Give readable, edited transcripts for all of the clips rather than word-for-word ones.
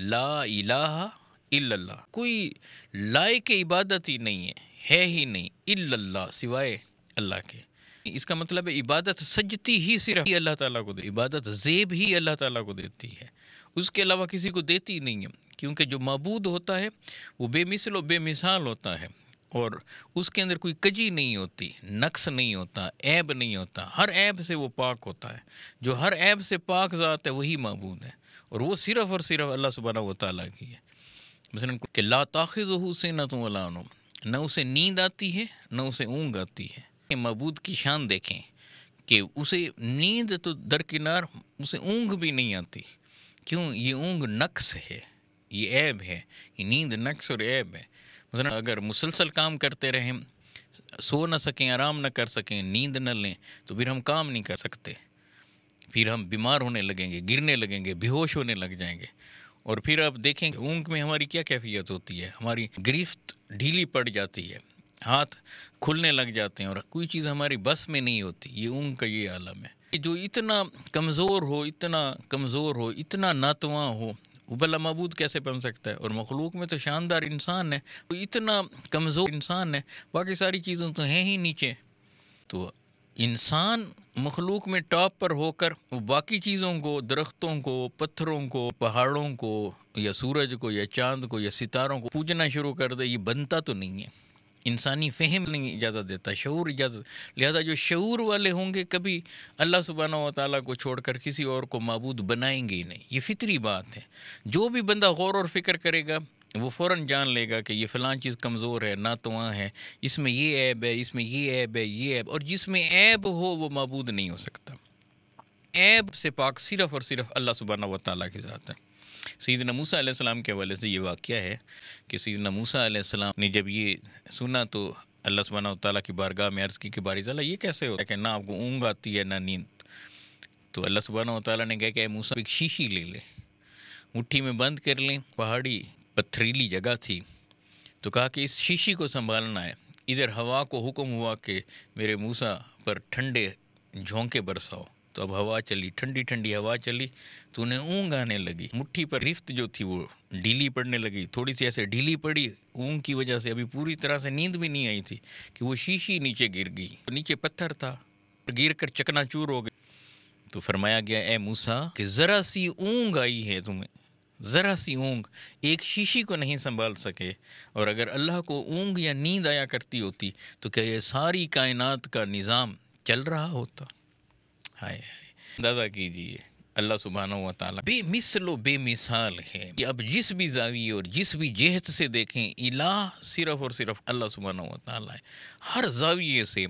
لا الہ الا اللہ، کوئی لائق عبادت ہی نہیں ہے ہی نہیں، الا اللہ، سوائے اللہ کے۔ اس کا مطلب ہے عبادت سجتی ہی صرف اللہ تعالیٰ کو دے، عبادت زیب ہی اللہ تعالیٰ کو دیتی ہے، اس کے علاوہ کسی کو دیتی نہیں ہے، کیونکہ جو معبود ہوتا ہے وہ بے مثل و بے مثال ہوتا ہے، اور اس کے اندر کوئی کجی نہیں ہوتی، نقص نہیں ہوتا، عیب نہیں ہوتا، ہر عیب سے وہ پاک ہوتا ہے۔ جو ہر عیب سے پاک ذات ہے وہی معبود ہے، اور وہ صرف اور صرف اللہ سبحانہ و تعالیٰ کی ہے۔ مثلا کہ لا تاخذہ سنۃ ولا نوم، نہ اسے نیند آتی ہے نہ اسے اونگ آتی ہے۔ معبود کی شان دیکھیں کہ اسے نیند تو درکنار، اسے اونگ بھی نہیں آتی، کیوں؟ یہ اونگ نقص ہے، یہ عیب ہے، یہ نیند نقص اور عیب ہے۔ مثلا اگر مسلسل کام کرتے رہیں، سو نہ سکیں، آرام نہ کر سکیں، نیند نہ لیں، تو پھر ہم کام نہیں کر سکتے، پھر ہم بیمار ہونے لگیں گے، گرنے لگیں گے، بے ہوش ہونے لگ جائیں گے۔ اور پھر آپ دیکھیں کہ اونگ میں ہماری کیا کیفیت ہوتی ہے، ہماری گرفت ڈھیلی پڑ جاتی ہے، ہاتھ کھلنے لگ جاتے ہیں، اور کوئی چیز ہماری بس میں نہیں ہوتی۔ یہ اونگ کا یہ عالم ہے۔ جو اتنا کمزور ہو، اتنا کمزور ہو، اتنا ناتواں ہو، وہ بھلا معبود کیسے بن سکتا ہے؟ اور مخلوق میں تو شاندار انسان ہے، وہ اتنا کمزور انسان ہے، باقی ساری چیزیں تو ہیں ہی نیچے۔ تو انسان مخلوق میں ٹاپ پر ہو کر وہ باقی چیزوں کو، درختوں کو، پتھروں کو، پہاڑوں کو، یا سورج کو، یا چاند کو، یا ستاروں کو پوجنا شروع کر دے، یہ بنتا تو نہیں ہے۔ انسانی فہم نہیں اجازت دیتا، شعور اجازت، لہذا جو شعور والے ہوں گے کبھی اللہ سبحانہ و تعالیٰ کو چھوڑ کر کسی اور کو معبود بنائیں گے ہی نہیں۔ یہ فطری بات ہے۔ جو بھی بندہ غور اور فکر کرے گا وہ فوراً جان لے گا کہ یہ فلاں چیز کمزور ہے، ناتواں ہے، اس میں یہ عیب ہے، اس میں یہ عیب ہے، یہ عیب، اور جس میں عیب ہو وہ معبود نہیں ہو سکتا۔ عیب سے پاک صرف اور صرف اللہ سبحانہ و تعالیٰ کی ذات ہے۔ سیدنا موسیٰ علیہ السلام کے حوالے سے یہ واقعہ ہے کہ سیدنا موسیٰ علیہ السلام نے جب یہ سنا تو اللہ سبحانہ و تعالیٰ کی بارگاہ میں عرض کی کہ باری تعالیٰ یہ کیسے ہوتا ہے کہ نہ آپ کو اونگ آتی ہے نہ نیند؟ تو اللہ سبحانہ و تعالیٰ نے کہا کہ اے موسیٰ ایک شیشی لے لے، مٹھی میں بند کر لیں، پہاڑی پتھریلی جگہ تھی، تو کہا کہ اس شیشی کو سنبھالنا ہے۔ ادھر ہوا کو حکم ہوا کہ میرے موسیٰ پر ٹھنڈے جھونکے برساؤ، تو اب ہوا چلی، ٹھنڈی ٹھنڈی ہوا چلی، تو انہیں اونگ آنے لگی، مٹھی پر گرفت جو تھی وہ ڈھیلی پڑنے لگی، تھوڑی سی ایسے ڈھیلی پڑی اونگ کی وجہ سے، ابھی پوری طرح سے نیند بھی نہیں آئی تھی کہ وہ شیشی نیچے گر گئی، نیچے پتھر تھا، گر کر چکنا چور ہو گئی۔ تو فرمایا گیا اے موسیٰ کہ ذرا سی اونگ آئی ہے تمہیں، ذرا سی اونگ، ایک شیشی کو نہیں سنبھال سکے، اور اگر اللہ کو اونگ یا نیند آیا کرتی ہوتی تو کیا یہ ساری کائنات کا نظام چل رہا ہوتا؟ ہائے ہائے، اندازہ کیجئے اللہ سبحانہ و تعالیٰ بے مثل و بے مثال ہے۔ اب جس بھی زاویے اور جس بھی جہت سے دیکھیں، الہ صرف اور صرف اللہ سبحانہ و تعالیٰ ہے۔ ہر زاویے سے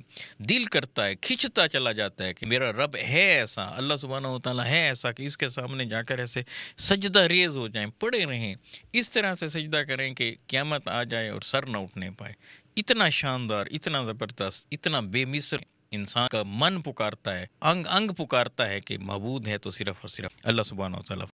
دل کرتا ہے، کھنچتا چلا جاتا ہے کہ میرا رب ہے ایسا، اللہ سبحانہ و تعالیٰ ہے ایسا کہ اس کے سامنے جا کر ایسے سجدہ ریز ہو جائیں، پڑے رہیں، اس طرح سے سجدہ کریں کہ قیامت آ جائے اور سر نہ اٹھنے پائے۔ اتنا شاندار، اتنا زبردست، اتنا بے مثل انسان کا من پکارتا ہے، انگ انگ پکارتا ہے کہ معبود ہے تو صرف اور صرف اللہ سبحانہ و تعالیٰ۔